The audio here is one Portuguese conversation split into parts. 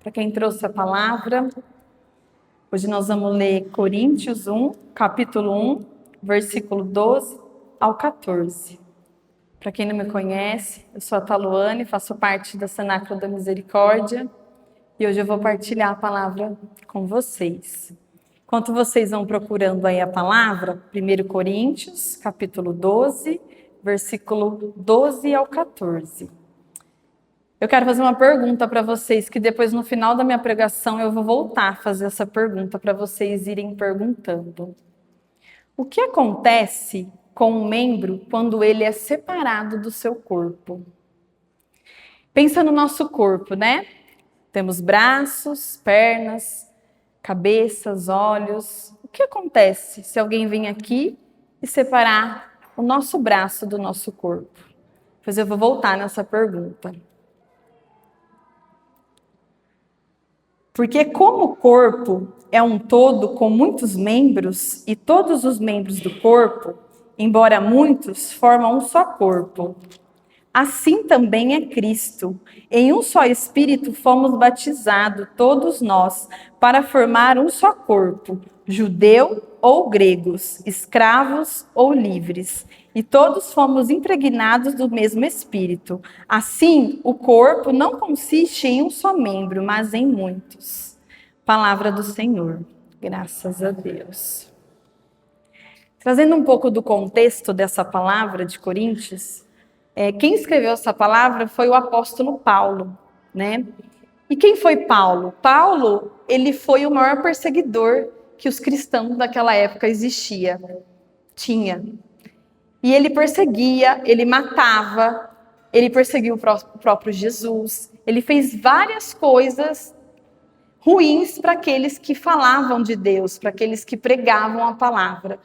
Para quem trouxe a palavra, hoje nós vamos ler Coríntios 1, capítulo 1, versículo 12 ao 14. Para quem não me conhece, eu sou a Taluane, faço parte da Cenáculo da Misericórdia e hoje eu vou partilhar a palavra com vocês. Enquanto vocês vão procurando aí a palavra, 1 Coríntios, capítulo 12, versículo 12 ao 14. Eu quero fazer uma pergunta para vocês, que depois no final da minha pregação eu vou voltar a fazer essa pergunta para vocês irem perguntando. O que acontece com um membro quando ele é separado do seu corpo? Pensa no nosso corpo, né? Temos braços, pernas, cabeças, olhos. O que acontece se alguém vem aqui e separar o nosso braço do nosso corpo? Pois eu vou voltar nessa pergunta. Porque como o corpo é um todo com muitos membros, e todos os membros do corpo, embora muitos, formam um só corpo. Assim também é Cristo. Em um só Espírito fomos batizados, todos nós, para formar um só corpo, judeu ou gregos, escravos ou livres. E todos fomos impregnados do mesmo Espírito. Assim, o corpo não consiste em um só membro, mas em muitos. Palavra do Senhor. Graças a Deus. Trazendo um pouco do contexto dessa palavra de Coríntios, quem escreveu essa palavra foi o apóstolo Paulo, né? E quem foi Paulo? Paulo, ele foi o maior perseguidor que os cristãos daquela época tinha. E ele perseguia, ele matava, ele perseguiu o próprio Jesus, ele fez várias coisas ruins para aqueles que falavam de Deus, para aqueles que pregavam a palavra.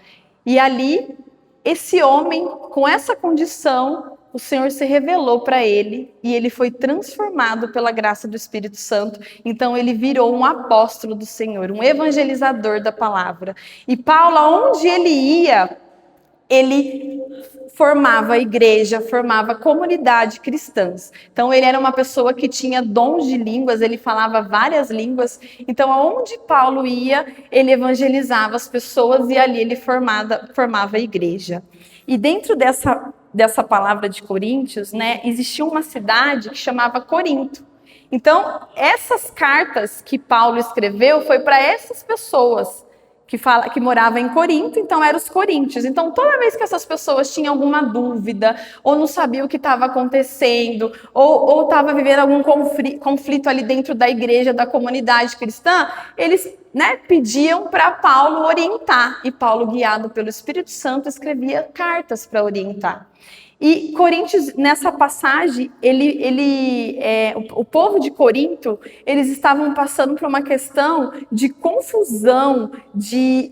E ali, esse homem, com essa condição, o Senhor se revelou para ele e ele foi transformado pela graça do Espírito Santo. Então ele virou um apóstolo do Senhor, um evangelizador da palavra. E Paulo, aonde ele ia, ele formava a igreja, formava a comunidade cristãs. Então ele era uma pessoa que tinha dons de línguas, ele falava várias línguas. Então aonde Paulo ia, ele evangelizava as pessoas e ali ele formava a igreja. E dentro dessa palavra de Coríntios, né, existia uma cidade que chamava Corinto. Então essas cartas que Paulo escreveu foi para essas pessoas que morava em Corinto, então eram os coríntios. Então, toda vez que essas pessoas tinham alguma dúvida, ou não sabiam o que estava acontecendo, ou estava vivendo algum conflito ali dentro da igreja, da comunidade cristã, eles pediam para Paulo orientar. E Paulo, guiado pelo Espírito Santo, escrevia cartas para orientar. E Coríntios, nessa passagem, o povo de Corinto, eles estavam passando por uma questão de confusão, de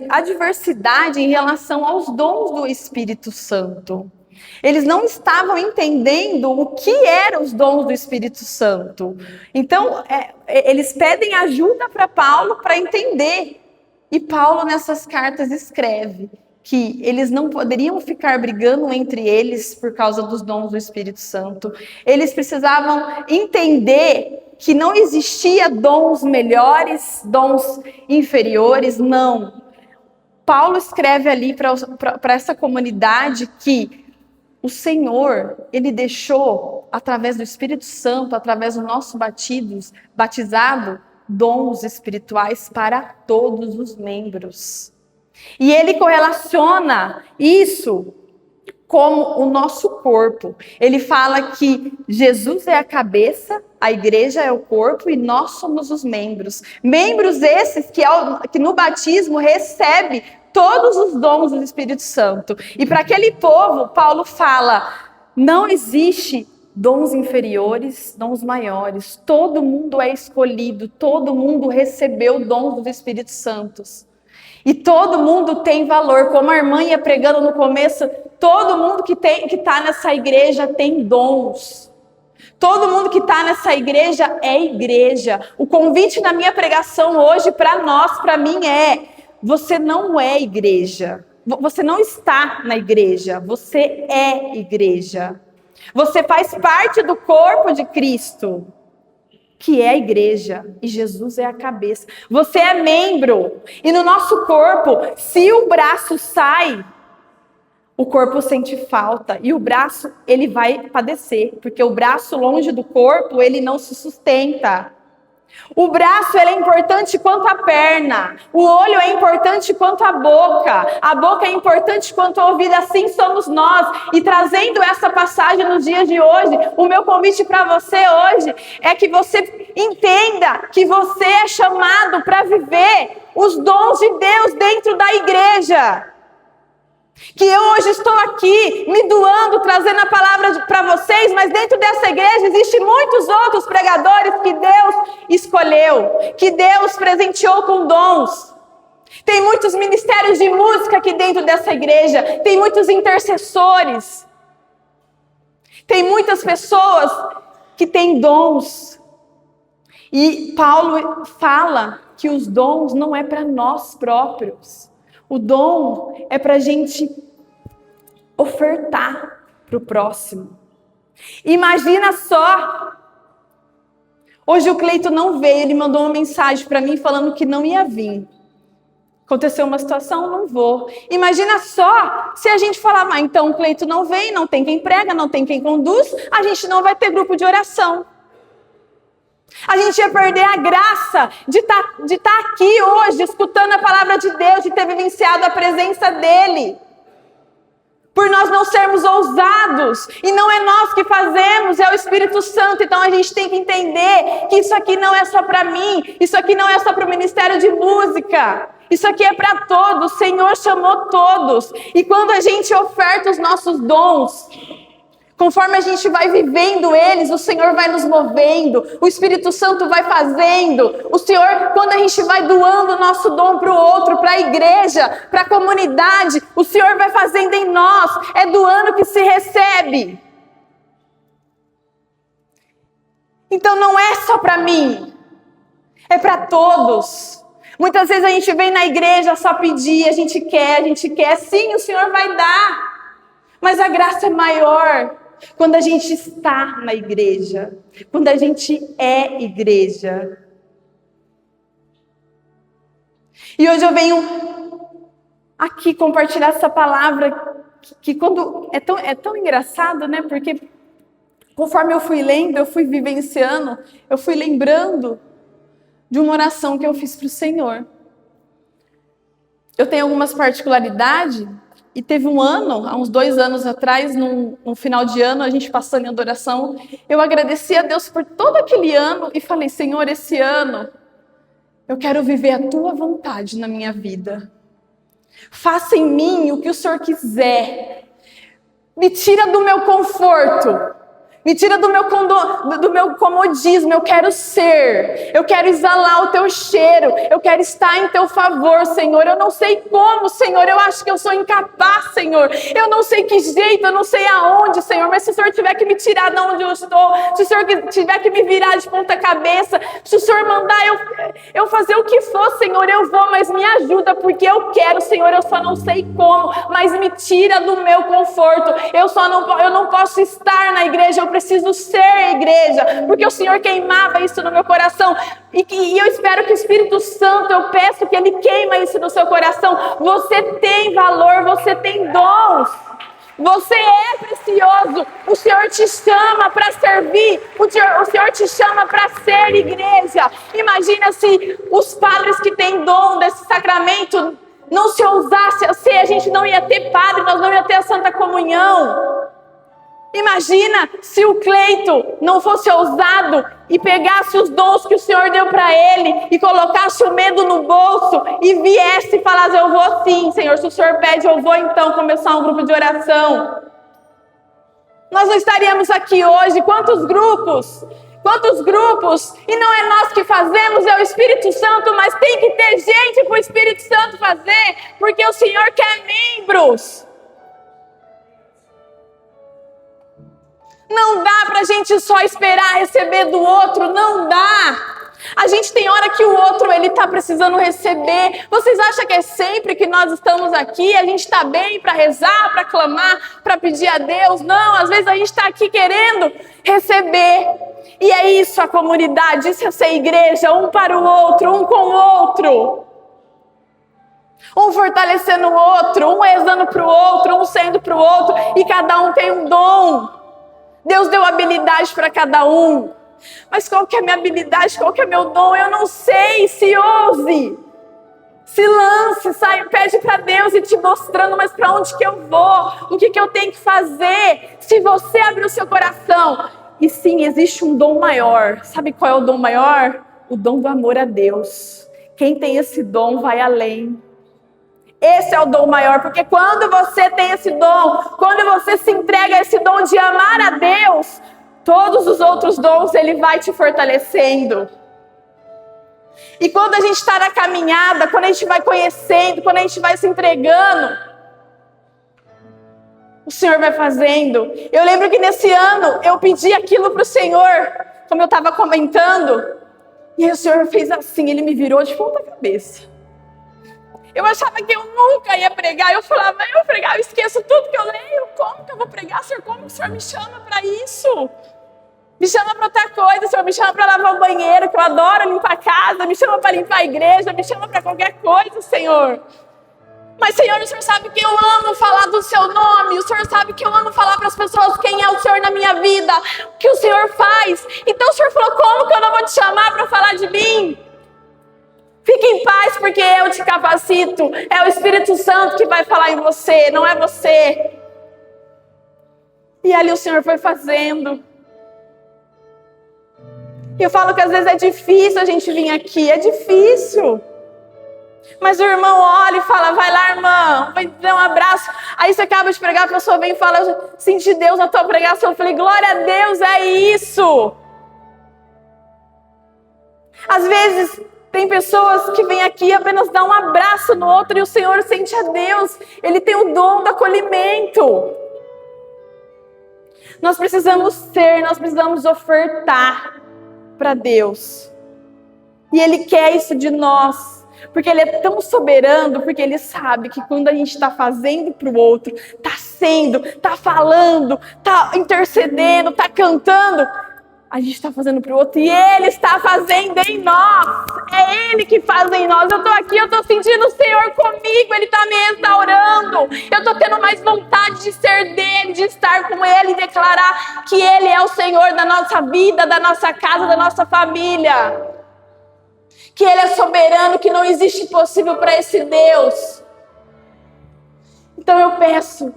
adversidade em relação aos dons do Espírito Santo. Eles não estavam entendendo o que eram os dons do Espírito Santo. Então, eles pedem ajuda para Paulo para entender. E Paulo, nessas cartas, escreve que eles não poderiam ficar brigando entre eles por causa dos dons do Espírito Santo. Eles precisavam entender que não existia dons melhores, dons inferiores, não. Paulo escreve ali para essa comunidade que o Senhor, ele deixou, através do Espírito Santo, através do nosso batizado, dons espirituais para todos os membros. E ele correlaciona isso como o nosso corpo. Ele fala que Jesus é a cabeça, a igreja é o corpo e nós somos os membros. Membros esses que no batismo recebe todos os dons do Espírito Santo. E para aquele povo, Paulo fala, não existe dons inferiores, dons maiores. Todo mundo é escolhido, todo mundo recebeu dons do Espírito Santo. E todo mundo tem valor, como a irmã ia pregando no começo, todo mundo que está nessa igreja tem dons. Todo mundo que está nessa igreja é igreja. O convite da minha pregação hoje para nós, para mim você não é igreja. Você não está na igreja, você é igreja. Você faz parte do corpo de Cristo. que é a igreja, e Jesus é a cabeça. Você é membro, e no nosso corpo, se o braço sai, o corpo sente falta, e o braço, ele vai padecer, porque o braço longe do corpo, ele não se sustenta. O braço, ele é importante quanto a perna, o olho é importante quanto a boca é importante quanto a ouvido, assim somos nós. E trazendo essa passagem nos dias de hoje, o meu convite para você hoje é que você entenda que você é chamado para viver os dons de Deus dentro da igreja. Que eu hoje estou aqui me doando, trazendo a palavra para vocês, mas dentro dessa igreja existem muitos outros pregadores que Deus escolheu, que Deus presenteou com dons. Tem muitos ministérios de música aqui dentro dessa igreja, tem muitos intercessores, tem muitas pessoas que têm dons. E Paulo fala que os dons não é para nós próprios. O dom é para a gente ofertar para o próximo. Imagina só. Hoje o Cleito não veio, ele mandou uma mensagem para mim falando que não ia vir. Aconteceu uma situação, não vou. Imagina só se a gente falar, então o Cleito não vem, não tem quem prega, não tem quem conduz, a gente não vai ter grupo de oração. A gente ia perder a graça de estar aqui hoje, escutando a palavra de Deus, de ter vivenciado a presença dEle. Por nós não sermos ousados, e não é nós que fazemos, é o Espírito Santo. Então a gente tem que entender que isso aqui não é só para mim, isso aqui não é só para o Ministério de Música, isso aqui é para todos, o Senhor chamou todos. E quando a gente oferta os nossos dons, conforme a gente vai vivendo eles, o Senhor vai nos movendo, o Espírito Santo vai fazendo. O Senhor, quando a gente vai doando o nosso dom para o outro, para a igreja, para a comunidade, o Senhor vai fazendo em nós. É doando que se recebe. Então não é só para mim, é para todos. Muitas vezes a gente vem na igreja só pedir, a gente quer. Sim, o Senhor vai dar. Mas a graça é maior quando a gente está na igreja, quando a gente é igreja. E hoje eu venho aqui compartilhar essa palavra que quando é tão engraçado, né? Porque conforme eu fui lendo, eu fui vivenciando, eu fui lembrando de uma oração que eu fiz para o Senhor. Eu tenho algumas particularidades. E teve um ano, há uns 2 anos atrás, num final de ano, a gente passando em adoração, eu agradeci a Deus por todo aquele ano e falei, Senhor, esse ano eu quero viver a Tua vontade na minha vida. Faça em mim o que o Senhor quiser. Me tira do meu conforto. Me tira do meu comodismo. Eu quero ser. Eu quero exalar o Teu cheiro. Eu quero estar em Teu favor, Senhor. Eu não sei como, Senhor. Eu acho que eu sou incapaz, Senhor. Eu não sei que jeito, eu não sei aonde, Senhor. Mas se o Senhor tiver que me tirar de onde eu estou, se o Senhor tiver que me virar de ponta cabeça, se o Senhor mandar eu fazer o que for, Senhor, eu vou. Mas me ajuda, porque eu quero, Senhor. Eu só não sei como. Mas me tira do meu conforto. Eu não posso estar na igreja. Eu preciso ser igreja, porque o Senhor queimava isso no meu coração, e eu espero que o Espírito Santo, eu peço que Ele queima isso no seu coração. Você tem valor, você tem dons, você é precioso, o Senhor te chama para servir, o Senhor te chama para ser igreja. Imagina se os padres que têm dom desse sacramento não se ousassem a ser, a gente não ia ter padre, nós não ia ter a Santa Comunhão. Imagina se o Cleito não fosse ousado e pegasse os dons que o Senhor deu para ele e colocasse o medo no bolso e viesse e falasse, eu vou sim, Senhor, se o Senhor pede, eu vou então começar um grupo de oração. Nós não estaríamos aqui hoje. Quantos grupos? E não é nós que fazemos, é o Espírito Santo, mas tem que ter gente para o Espírito Santo fazer, porque o Senhor quer membros. Não dá para a gente só esperar receber do outro, não dá. A gente tem hora que o outro, ele tá precisando receber. Vocês acham que é sempre que nós estamos aqui, a gente tá bem para rezar, para clamar, para pedir a Deus? Não, às vezes a gente tá aqui querendo receber. E é isso a comunidade, isso é ser igreja, um para o outro, um com o outro. Um fortalecendo o outro, um rezando para o outro, um sendo para o outro. E cada um tem um dom. Deus deu habilidade para cada um. Mas qual que é a minha habilidade? Qual que é o meu dom? Eu não sei. Se ouse. Se lance, sai, pede para Deus e te mostrando, mas para onde que eu vou? O que que eu tenho que fazer? Se você abrir o seu coração. E sim, existe um dom maior. Sabe qual é o dom maior? O dom do amor a Deus. Quem tem esse dom vai além. Esse é o dom maior, porque quando você tem esse dom, quando você se entrega a esse dom de amar a Deus, todos os outros dons, Ele vai te fortalecendo. E quando a gente está na caminhada, quando a gente vai conhecendo, quando a gente vai se entregando, o Senhor vai fazendo. Eu lembro que nesse ano, eu pedi aquilo para o Senhor, como eu estava comentando, e aí o Senhor fez assim, Ele me virou de ponta cabeça. Eu achava que eu nunca ia pregar, eu falava, eu esqueço tudo que eu leio, como que eu vou pregar, Senhor, como que o Senhor me chama para isso? Me chama para outra coisa, Senhor, me chama para lavar o banheiro, que eu adoro limpar a casa, me chama para limpar a igreja, me chama para qualquer coisa, Senhor. Mas, Senhor, o Senhor sabe que eu amo falar do Seu nome, o Senhor sabe que eu amo falar para as pessoas quem é o Senhor na minha vida, o que o Senhor faz. Então o Senhor falou, como que eu não vou te chamar para falar de mim? Fique em paz, porque eu te capacito. É o Espírito Santo que vai falar em você, não é você. E ali o Senhor foi fazendo. E eu falo que às vezes é difícil a gente vir aqui, é difícil. Mas o irmão olha e fala, vai lá, irmão, vai dar um abraço. Aí você acaba de pregar, a pessoa vem e fala, eu senti Deus na tua pregação. Eu falei, glória a Deus, é isso. Às vezes tem pessoas que vêm aqui e apenas dar um abraço no outro e o Senhor sente a Deus. Ele tem o dom do acolhimento. Nós precisamos ofertar para Deus. E Ele quer isso de nós. Porque Ele é tão soberano, porque Ele sabe que quando a gente está fazendo para o outro, está falando, está intercedendo, está cantando, a gente está fazendo para o outro e Ele está fazendo em nós. É Ele que faz em nós. Eu estou aqui, eu estou sentindo o Senhor comigo, Ele está me restaurando. Eu estou tendo mais vontade de ser dEle, de estar com Ele e declarar que Ele é o Senhor da nossa vida, da nossa casa, da nossa família. Que Ele é soberano, que não existe impossível para esse Deus. Então eu peço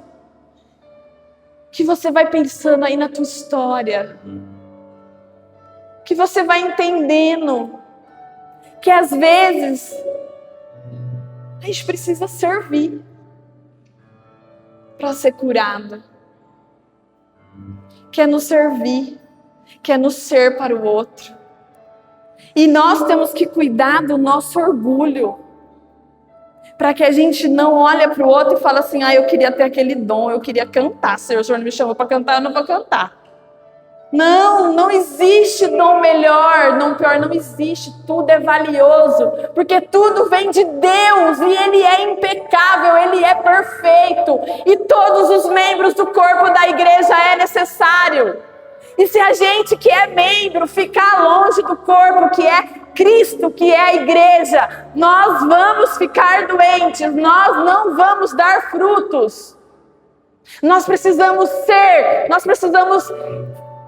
que você vai pensando aí na tua história. Que você vai entendendo que às vezes a gente precisa servir para ser curado. Que é nos servir, que é nos ser para o outro. E nós temos que cuidar do nosso orgulho. Para que a gente não olhe para o outro e fale assim, eu queria ter aquele dom, eu queria cantar. Se o Senhor não me chamou para cantar, eu não vou cantar. Não existe dom melhor, dom pior, não existe, tudo é valioso, porque tudo vem de Deus e Ele é impecável, Ele é perfeito, e todos os membros do corpo da igreja é necessário. E se a gente que é membro ficar longe do corpo que é Cristo, que é a igreja, nós vamos ficar doentes, nós não vamos dar frutos. Nós precisamos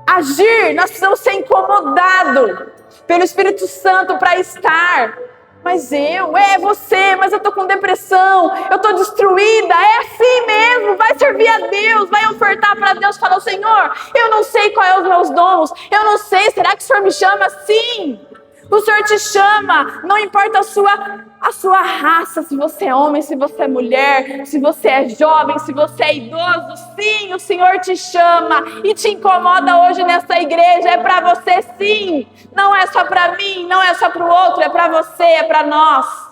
agir, nós precisamos ser incomodados pelo Espírito Santo para estar. Mas você, mas eu estou com depressão, eu estou destruída, é assim mesmo, vai servir a Deus, vai ofertar para Deus, fala, Senhor, eu não sei quais são os meus dons, eu não sei, será que o Senhor me chama? Sim, o Senhor te chama, não importa a sua raça, se você é homem, se você é mulher, se você é jovem, se você é idoso, sim, o Senhor te chama e te incomoda hoje nessa igreja, é para você sim, não é só para mim, não é só para o outro, é para você, é para nós.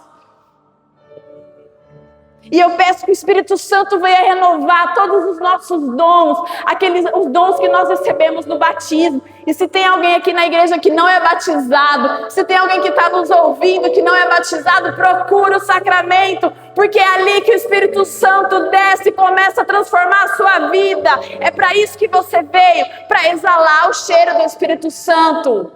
E eu peço que o Espírito Santo venha renovar todos os nossos dons, os dons que nós recebemos no batismo. E se tem alguém aqui na igreja que não é batizado, se tem alguém que está nos ouvindo que não é batizado, procura o sacramento, porque é ali que o Espírito Santo desce e começa a transformar a sua vida. É para isso que você veio, para exalar o cheiro do Espírito Santo.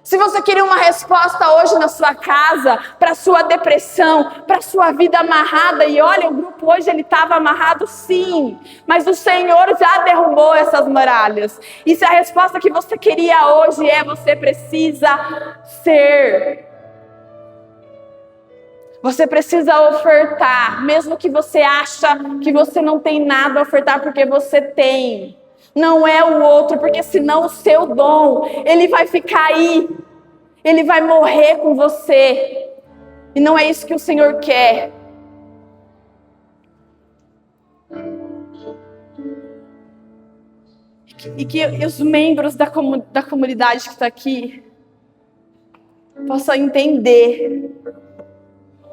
Se você queria uma resposta hoje na sua casa, para a sua depressão, para a sua vida amarrada, e olha, o grupo hoje ele estava amarrado sim, mas o Senhor já derrubou essas muralhas. E se a resposta que você queria hoje é: você precisa ser. Você precisa ofertar, mesmo que você acha que você não tem nada a ofertar, porque você tem. Não é o outro, porque senão o seu dom, ele vai ficar aí. Ele vai morrer com você. E não é isso que o Senhor quer. E que os membros da comunidade que está aqui possam entender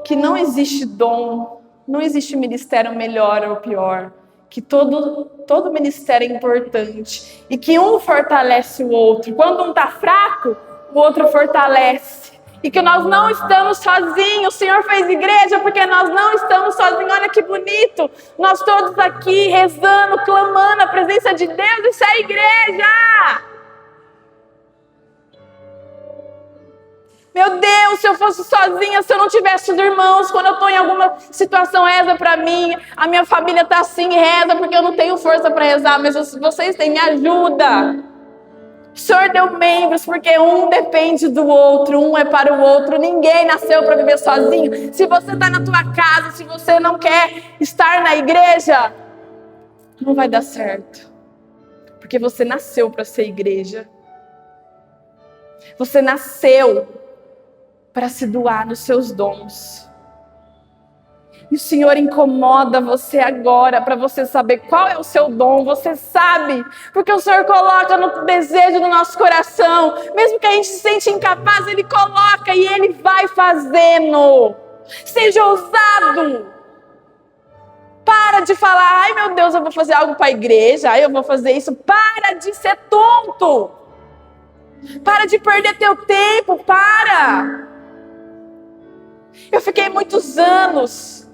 que não existe dom, não existe ministério melhor ou pior. Que todo ministério é importante e que um fortalece o outro. Quando um está fraco, o outro fortalece. E que nós não estamos sozinhos. O Senhor fez igreja porque nós não estamos sozinhos. Olha que bonito. Nós todos aqui rezando, clamando a presença de Deus. Isso é igreja. Meu Deus, se eu fosse sozinha, se eu não tivesse os irmãos, quando eu estou em alguma situação, reza para mim. A minha família está assim, reza porque eu não tenho força para rezar, mas vocês têm, me ajuda. O Senhor deu membros porque um depende do outro, um é para o outro. Ninguém nasceu para viver sozinho. Se você está na tua casa, se você não quer estar na igreja, não vai dar certo. Porque você nasceu para ser igreja. Você nasceu para se doar nos seus dons. E o Senhor incomoda você agora para você saber qual é o seu dom. Você sabe, porque o Senhor coloca no desejo do nosso coração. Mesmo que a gente se sente incapaz, Ele coloca e Ele vai fazendo. Seja ousado. Para de falar: ai meu Deus, eu vou fazer algo para a igreja, ai eu vou fazer isso. Para de ser tonto. Para de perder teu tempo, para. Eu fiquei muitos anos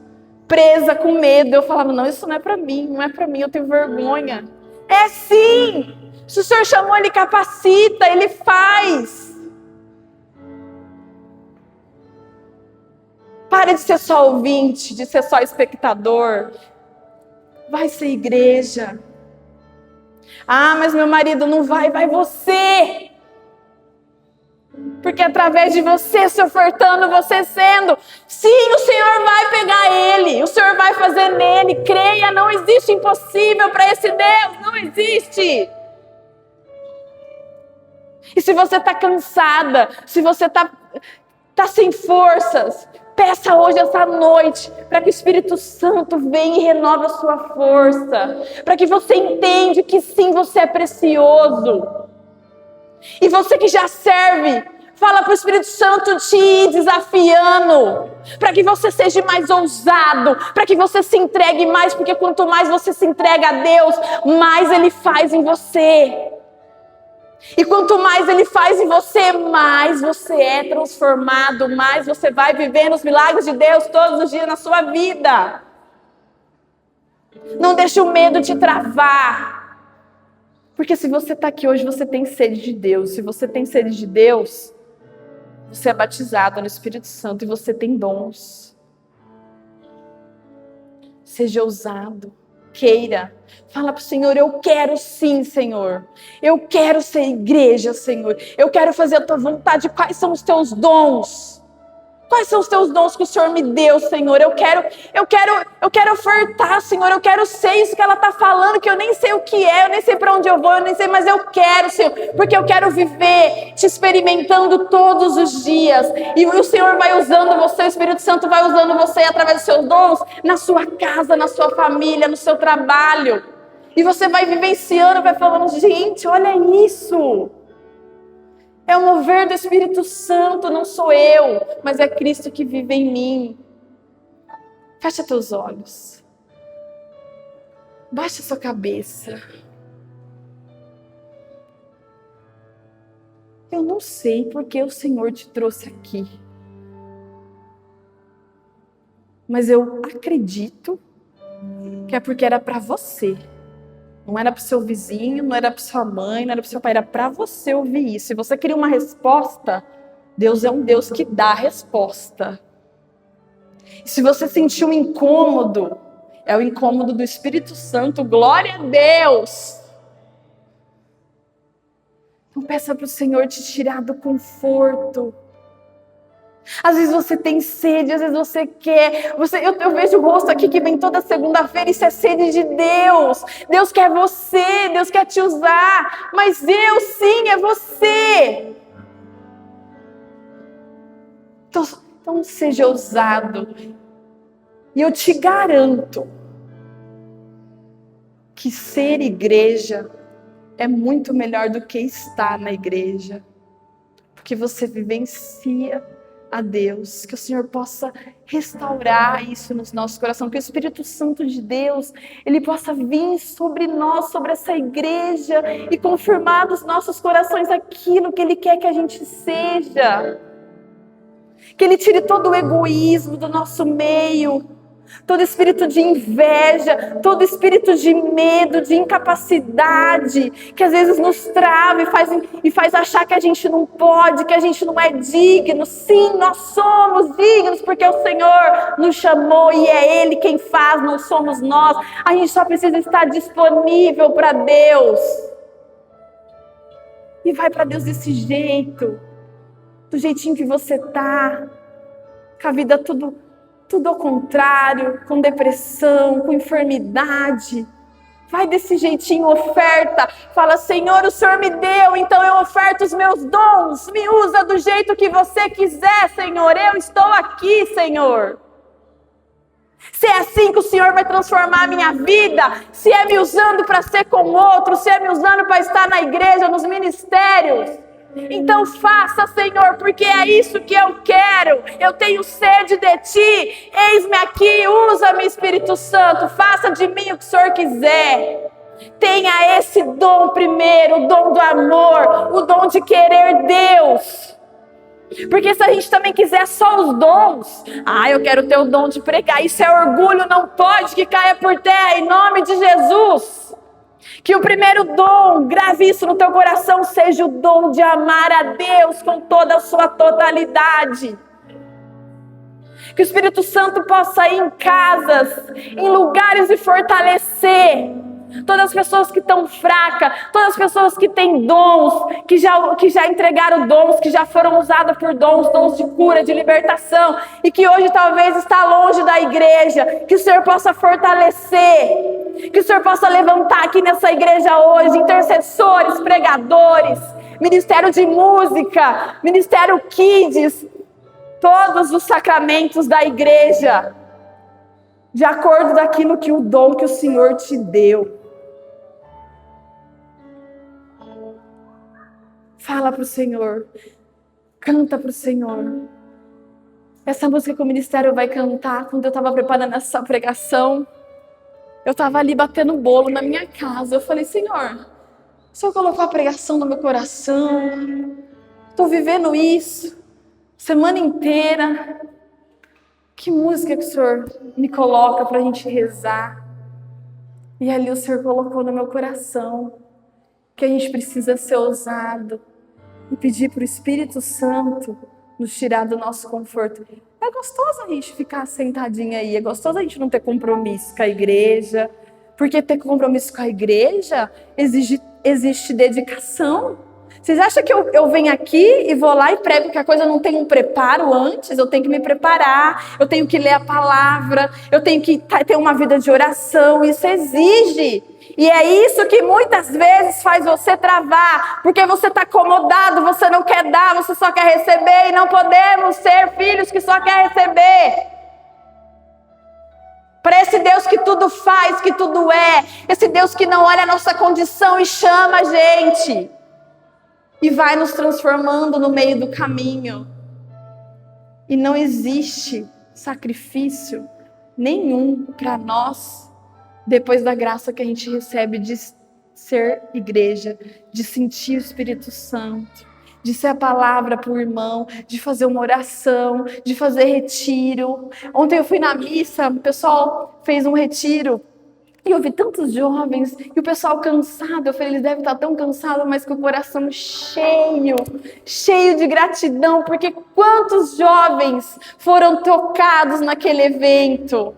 presa com medo. Eu falava: não, isso não é para mim, não é para mim, eu tenho vergonha. É sim. Se o Senhor chamou, Ele capacita, Ele faz. Para de ser só ouvinte, de ser só espectador. Vai ser igreja. Ah, mas meu marido não vai, vai você. Porque através de você se ofertando, você sendo, sim, o Senhor vai pegar ele, o Senhor vai fazer nele. Creia, não existe impossível para esse Deus, não existe. E se você está cansada, se você está sem forças, peça hoje, essa noite, para que o Espírito Santo venha e renove a sua força, para que você entenda que sim, você é precioso. E você que já serve, fala para o Espírito Santo te ir desafiando, para que você seja mais ousado, para que você se entregue mais, porque quanto mais você se entrega a Deus, mais Ele faz em você. E quanto mais Ele faz em você, mais você é transformado, mais você vai vivendo os milagres de Deus todos os dias na sua vida. Não deixe o medo te travar. Porque se você está aqui hoje, você tem sede de Deus. Se você tem sede de Deus, você é batizado no Espírito Santo e você tem dons. Seja ousado, queira. Fala para o Senhor: eu quero sim, Senhor. Eu quero ser igreja, Senhor. Eu quero fazer a tua vontade. Quais são os teus dons? Quais são os teus dons que o Senhor me deu, Senhor? Eu quero ofertar, Senhor. Eu quero ser isso que ela está falando, que eu nem sei o que é, eu nem sei para onde eu vou, eu nem sei, mas eu quero, Senhor, porque eu quero viver te experimentando todos os dias. E o Senhor vai usando você, o Espírito Santo vai usando você através dos seus dons, na sua casa, na sua família, no seu trabalho. E você vai vivenciando, vai falando: gente, olha isso. É o mover do Espírito Santo, não sou eu, mas é Cristo que vive em mim. Fecha teus olhos. Baixa sua cabeça. eu não sei porque o Senhor te trouxe aqui, mas eu acredito que é porque era para você. Não era para o seu vizinho, não era para sua mãe, não era para o seu pai, era para você ouvir isso. Se você queria uma resposta, Deus é um Deus que dá a resposta. E se você sentiu um incômodo, é o incômodo do Espírito Santo, glória a Deus. Então peça para o Senhor te tirar do conforto. Às vezes você tem sede, às vezes você quer. Eu vejo o rosto aqui que vem toda segunda-feira, isso é sede de Deus. Deus quer você, Deus quer te usar. Mas Deus sim é você. Então seja ousado. E eu te garanto que ser igreja é muito melhor do que estar na igreja. Porque você vivencia a Deus, que o Senhor possa restaurar isso nos nossos corações, que o Espírito Santo de Deus, Ele possa vir sobre nós, sobre essa igreja e confirmar nos nossos corações aquilo que Ele quer que a gente seja. Que Ele tire todo o egoísmo do nosso meio, todo espírito de inveja, todo espírito de medo, de incapacidade, que às vezes nos trava e faz achar que a gente não pode, que a gente não é digno. Sim, nós somos dignos, porque o Senhor nos chamou e é Ele quem faz, não somos nós. A gente só precisa estar disponível para Deus. E vai para Deus desse jeito, do jeitinho que você tá, com a vida tudo ao contrário, com depressão, com enfermidade. Vai desse jeitinho, oferta. Fala, Senhor, o Senhor me deu, então eu oferto os meus dons. Me usa do jeito que você quiser, Senhor. Eu estou aqui, Senhor. Se é assim que o Senhor vai transformar a minha vida, se é me usando para ser com outro, se é me usando para estar na igreja, nos ministérios, então faça, Senhor, porque é isso que eu quero. Eu tenho sede de Ti. Eis-me aqui, usa-me, Espírito Santo. Faça de mim o que o Senhor quiser. Tenha esse dom primeiro, o dom do amor, o dom de querer Deus. Porque se a gente também quiser só os dons, eu quero ter o dom de pregar, isso é orgulho, não pode, que caia por terra, em nome de Jesus. Que o primeiro dom, grave isso no teu coração, seja o dom de amar a Deus com toda a sua totalidade. Que o Espírito Santo possa ir em casas, em lugares e fortalecer todas as pessoas que estão fracas, todas as pessoas que têm dons, que já entregaram dons, que já foram usadas por dons de cura, de libertação, e que hoje talvez está longe da igreja. Que o Senhor possa fortalecer, que o Senhor possa levantar aqui nessa igreja hoje intercessores, pregadores, ministério de música, ministério Kids, todos os sacramentos da igreja, de acordo daquilo que o dom que o Senhor te deu. Fala para o Senhor, canta para o Senhor. Essa música que o ministério vai cantar, quando eu estava preparando essa pregação, eu estava ali batendo bolo na minha casa. Eu falei, Senhor, o Senhor colocou a pregação no meu coração, estou vivendo isso, semana inteira. Que música que o Senhor me coloca para a gente rezar? E ali o Senhor colocou no meu coração que a gente precisa ser ousado e pedir para o Espírito Santo nos tirar do nosso conforto. É gostoso a gente ficar sentadinha aí, é gostoso a gente não ter compromisso com a igreja, porque ter compromisso com a igreja existe dedicação. Vocês acham que eu venho aqui e vou lá e prego que a coisa não tem um preparo antes? Eu tenho que me preparar, eu tenho que ler a palavra, eu tenho que ter uma vida de oração, isso exige. E é isso que muitas vezes faz você travar, porque você está acomodado, você não quer dar, você só quer receber, e não podemos ser filhos que só quer receber. Para esse Deus que tudo faz, que tudo é, esse Deus que não olha a nossa condição e chama a gente, e vai nos transformando no meio do caminho. E não existe sacrifício nenhum para nós, depois da graça que a gente recebe de ser igreja, de sentir o Espírito Santo, de ser a palavra para o irmão, de fazer uma oração, de fazer retiro. Ontem eu fui na missa, o pessoal fez um retiro e eu vi tantos jovens e o pessoal cansado. Eu falei, eles devem estar tão cansados, mas com o coração cheio de gratidão, porque quantos jovens foram tocados naquele evento.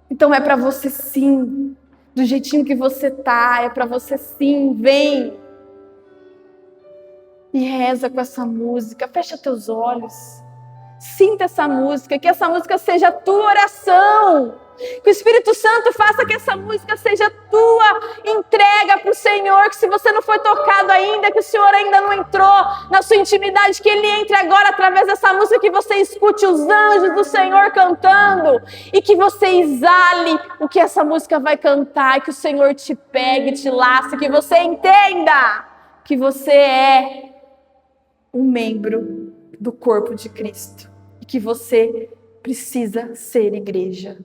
Então é para você sim, do jeitinho que você tá, é para você sim, vem. E reza com essa música, fecha teus olhos, sinta essa música, que essa música seja a tua oração, que o Espírito Santo faça que essa música seja a tua entrega para o Senhor, que se você não foi tocado ainda, que o Senhor ainda não entrou na sua intimidade, que Ele entre agora através dessa música, que você escute os anjos do Senhor cantando, e que você exale o que essa música vai cantar, e que o Senhor te pegue, te lace, que você entenda que você é um membro do corpo de Cristo e que você precisa ser igreja.